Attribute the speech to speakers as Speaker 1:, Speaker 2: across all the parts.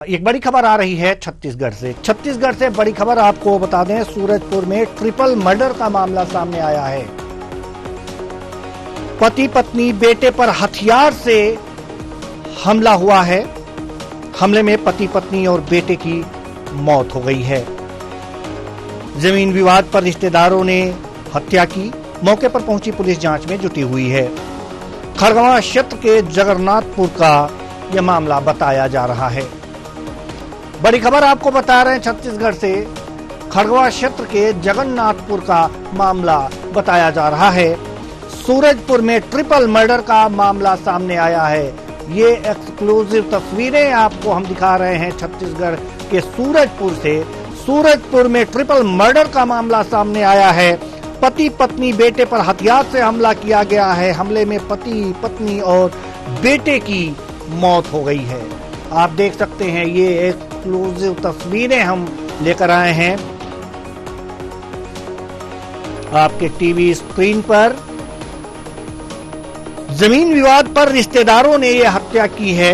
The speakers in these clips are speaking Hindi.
Speaker 1: एक बड़ी खबर आ रही है छत्तीसगढ़ से बड़ी खबर आपको बता दें। सूरजपुर में ट्रिपल मर्डर का मामला सामने आया है। पति पत्नी बेटे पर हथियार से हमला हुआ है। हमले में पति पत्नी और बेटे की मौत हो गई है। जमीन विवाद पर रिश्तेदारों ने हत्या की। मौके पर पहुंची पुलिस जांच में जुटी हुई है। खड़गवां क्षेत्र के जगन्नाथपुर का यह मामला बताया जा रहा है। बड़ी खबर आपको बता रहे हैं छत्तीसगढ़ से। खड़गवां क्षेत्र के जगन्नाथपुर का मामला बताया जा रहा है। सूरजपुर में ट्रिपल मर्डर का मामला सामने आया है। ये एक्सक्लूसिव तस्वीरें आपको हम दिखा रहे हैं छत्तीसगढ़ के सूरजपुर से। सूरजपुर में ट्रिपल मर्डर का मामला सामने आया है। पति पत्नी बेटे पर हथियार से हमला किया गया है। हमले में पति पत्नी और बेटे की मौत हो गई है। आप देख सकते हैं, ये एक्सक्लूसिव तस्वीरें हम लेकर आए हैं आपके टीवी स्क्रीन पर। जमीन विवाद पर रिश्तेदारों ने यह हत्या की है।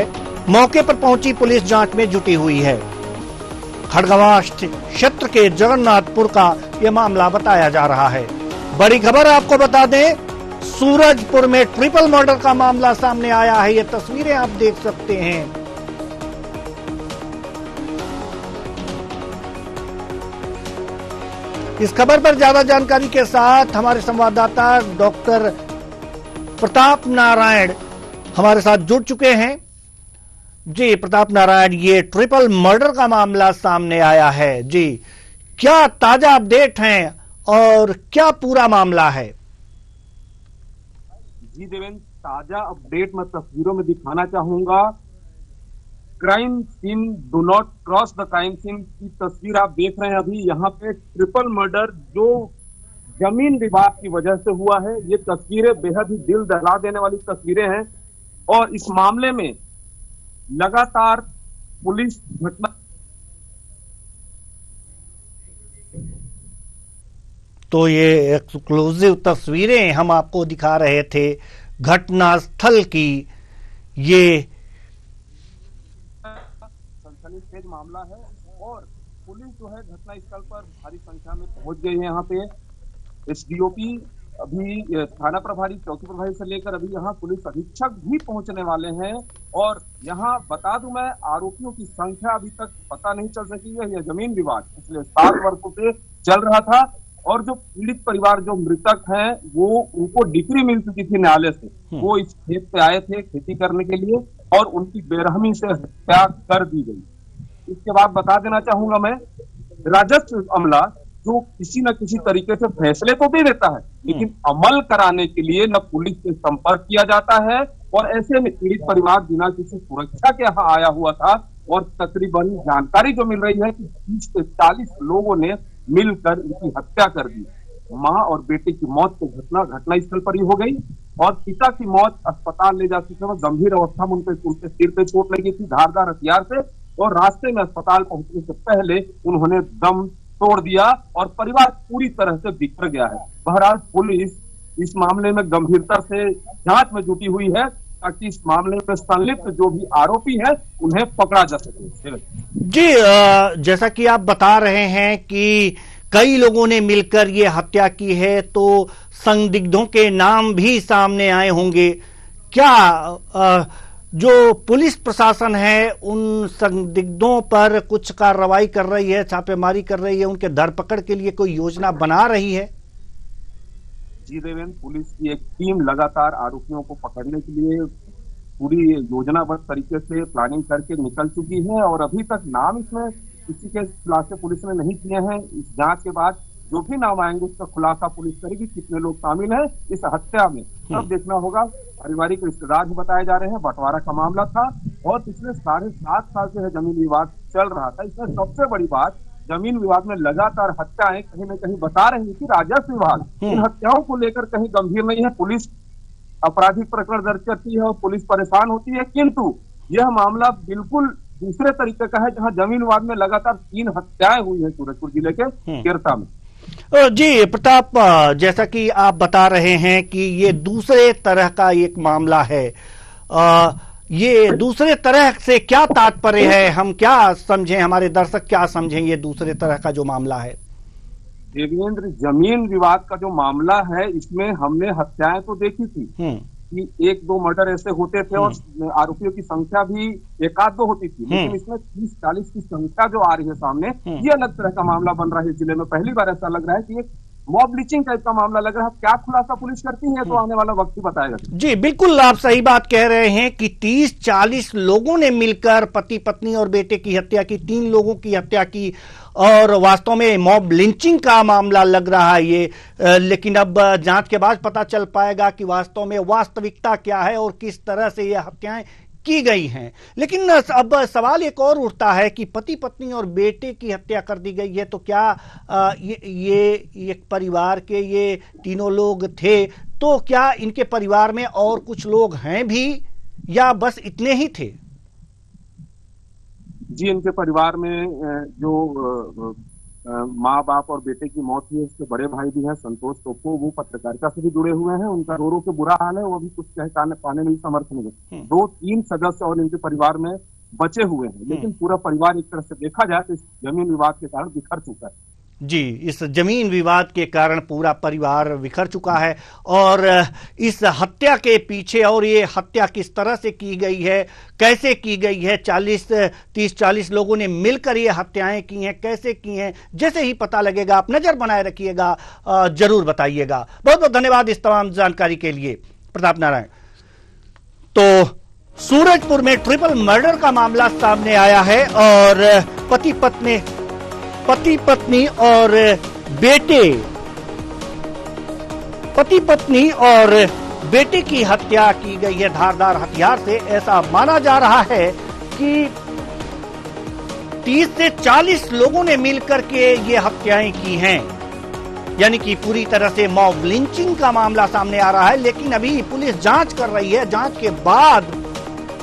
Speaker 1: मौके पर पहुंची पुलिस जांच में जुटी हुई है। खड़गवां क्षेत्र के जगन्नाथपुर का यह मामला बताया जा रहा है। बड़ी खबर आपको बता दें, सूरजपुर में ट्रिपल मर्डर का मामला सामने आया है। ये तस्वीरें आप देख सकते हैं। इस खबर पर ज्यादा जानकारी के साथ हमारे संवाददाता डॉक्टर प्रताप नारायण हमारे साथ जुड़ चुके हैं। जी प्रताप नारायण, ये ट्रिपल मर्डर का मामला सामने आया है। जी, क्या ताजा अपडेट हैं और क्या पूरा मामला है?
Speaker 2: जी देवेंद्र, ताजा अपडेट मैं तस्वीरों में दिखाना चाहूंगा। Crime scene, do not cross the crime scene की तस्वीर आप देख रहे हैं। अभी यहाँ पे ट्रिपल मर्डर जो जमीन विवाद की वजह से हुआ है, ये तस्वीरें बेहद ही दिल दहला देने वाली तस्वीरें हैं। और इस मामले में लगातार पुलिस घटना
Speaker 1: तो ये एक्सक्लूसिव तस्वीरें हम आपको दिखा रहे थे घटनास्थल की। ये
Speaker 2: सनसनीखेज मामला है और पुलिस जो है घटनास्थल पर भारी संख्या में पहुंच गई है। यहाँ पे एसडीओपी, अभी थाना प्रभारी, चौकी प्रभारी से लेकर अभी यहाँ पुलिस अधीक्षक भी पहुंचने वाले हैं। और यहाँ बता दूं मैं, आरोपियों की संख्या अभी तक पता नहीं चल सकी है। यह जमीन विवाद पिछले 7 वर्षों से चल रहा था और जो पीड़ित परिवार, जो मृतक हैं, वो उनको डिक्री मिल चुकी थी न्यायालय से। वो इस खेत पे आए थे खेती करने के लिए और उनकी बेरहमी से हत्या कर दी गई। इसके बाद बता देना चाहूंगा मैं, राजस्व अमला जो किसी न किसी तरीके से फैसले तो दे देता है, लेकिन अमल कराने के लिए न पुलिस से संपर्क किया जाता है। और ऐसे में पीड़ित परिवार बिना किसी सुरक्षा के यहाँ आया हुआ था और तकरीबन जानकारी जो मिल रही है कि 30 से 40 लोगों ने मिलकर इनकी हत्या कर दी। मां और बेटे की मौत की घटनास्थल पर ही हो गई और पिता की मौत अस्पताल ले जाते समय गंभीर अवस्था में उनके सिर पे चोट लगी थी धारदार हथियार से और रास्ते में अस्पताल पहुंचने से पहले उन्होंने दम तोड़ दिया और परिवार पूरी तरह से बिखर गया है। बहरहाल पुलिस इस मामले में गंभीरता से जांच में जुटी हुई है ताकि इस मामले में संलिप्त जो भी आरोपी है उन्हें पकड़ा जा सके।
Speaker 1: जी, जैसा कि आप बता रहे हैं कि कई लोगों ने मिलकर ये हत्या की है, तो संदिग्धों के नाम भी सामने आए होंगे। क्या जो पुलिस प्रशासन है उन संदिग्धों पर कुछ कार्रवाई कर रही है, छापेमारी कर रही है, उनके धरपकड़ के लिए कोई योजना बना रही है?
Speaker 2: जी देवेंद्र, पुलिस की एक टीम लगातार आरोपियों को पकड़ने के लिए पूरी योजनाबद्ध तरीके से प्लानिंग करके निकल चुकी है और अभी तक नाम इसमें किसी के खुलासे पुलिस ने नहीं किए हैं। इस जांच के बाद जो भी नाम आएंगे उसका खुलासा पुलिस करेगी, कितने लोग शामिल हैं इस हत्या में, सब देखना होगा। पारिवारिक रिश्तेदार भी बताए जा रहे हैं। बंटवारा का मामला था और पिछले 7.5 साल से जमीन विवाद चल रहा था। इसमें सबसे बड़ी बात, जमीन विवाद में लगातार हत्याएं कहीं न कहीं बता रही है कि राजस्व विभाग इन हत्याओं को लेकर कहीं गंभीर नहीं है। पुलिस आपराधिक प्रकरण दर्ज करती है और पुलिस परेशान होती है, किंतु यह मामला बिल्कुल दूसरे तरीके का है जहां जमीन विवाद में लगातार 3 हत्याएं हुई है सूरजपुर जिले के केरता में।
Speaker 1: जी प्रताप, जैसा कि आप बता रहे हैं कि ये दूसरे तरह का एक मामला है। ये दूसरे तरह से क्या तात्पर्य है, हम क्या समझें, हमारे दर्शक क्या समझें ये दूसरे तरह का जो मामला है?
Speaker 2: देवेंद्र, जमीन विवाद का जो मामला है, इसमें हमने हत्याएं तो देखी थी कि एक दो मर्डर ऐसे होते थे और आरोपियों की संख्या भी एक आध दो होती थी, लेकिन इसमें 30-40 की संख्या जो आ रही है सामने, ये अलग तरह का मामला बन रहा है जिले में। पहली बार ऐसा लग रहा है कि एक मॉब लिंचिंग टाइप का मामला लग रहा है। क्या खुलासा पुलिस करती है तो आने वाला वक्त ही बताएगा।
Speaker 1: जी बिल्कुल, आप सही बात कह रहे हैं कि 30-40 लोगों ने मिलकर पति पत्नी और बेटे की हत्या की, 3 लोगों की हत्या की, और वास्तव में मॉब लिंचिंग का मामला लग रहा है ये। लेकिन अब जांच के बाद पता चल पाएगा कि वास्तव में वास्तविकता क्या है और किस तरह से ये हत्याएं की गई हैं। लेकिन अब सवाल एक और उठता है कि पति पत्नी और बेटे की हत्या कर दी गई है, तो क्या ये एक परिवार के ये तीनों लोग थे, तो क्या इनके परिवार में और कुछ लोग हैं भी या बस इतने ही थे?
Speaker 2: जी, इनके परिवार में जो माँ बाप और बेटे की मौत हुई है, उसके बड़े भाई भी हैं संतोष टोप्पो, वो पत्रकारिता से भी जुड़े हुए हैं। उनका रो रो के बुरा हाल है, वो अभी कुछ कह पाने में समर्थ नहीं है। 2-3 सदस्य और इनके परिवार में बचे हुए हैं, लेकिन पूरा परिवार एक तरह से देखा जाए तो इस जमीन विवाद के कारण बिखर चुका है।
Speaker 1: जी, इस जमीन विवाद के कारण पूरा परिवार बिखर चुका है। और इस हत्या के पीछे, और ये हत्या किस तरह से की गई है, कैसे की गई है, 30-40 लोगों ने मिलकर ये हत्याएं की हैं, कैसे की हैं, जैसे ही पता लगेगा आप नजर बनाए रखिएगा, जरूर बताइएगा। बहुत बहुत धन्यवाद इस तमाम जानकारी के लिए प्रताप नारायण। तो सूरजपुर में ट्रिपल मर्डर का मामला सामने आया है और पति पत्नी और बेटे की हत्या की गई है धारदार हथियार से। ऐसा माना जा रहा है कि 30 से 40 लोगों ने मिलकर के ये हत्याएं की हैं, यानी कि पूरी तरह से मॉब लिंचिंग का मामला सामने आ रहा है। लेकिन अभी पुलिस जांच कर रही है, जांच के बाद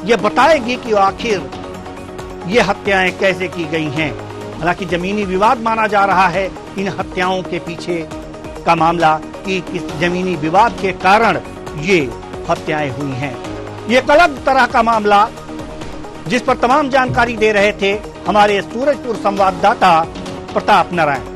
Speaker 1: ये बताएगी कि आखिर ये हत्याएं कैसे की गई हैं। हालांकि जमीनी विवाद माना जा रहा है इन हत्याओं के पीछे का मामला, कि इस जमीनी विवाद के कारण ये हत्याएं हुई हैं। ये एक अलग तरह का मामला जिस पर तमाम जानकारी दे रहे थे हमारे सूरजपुर संवाददाता प्रताप नारायण।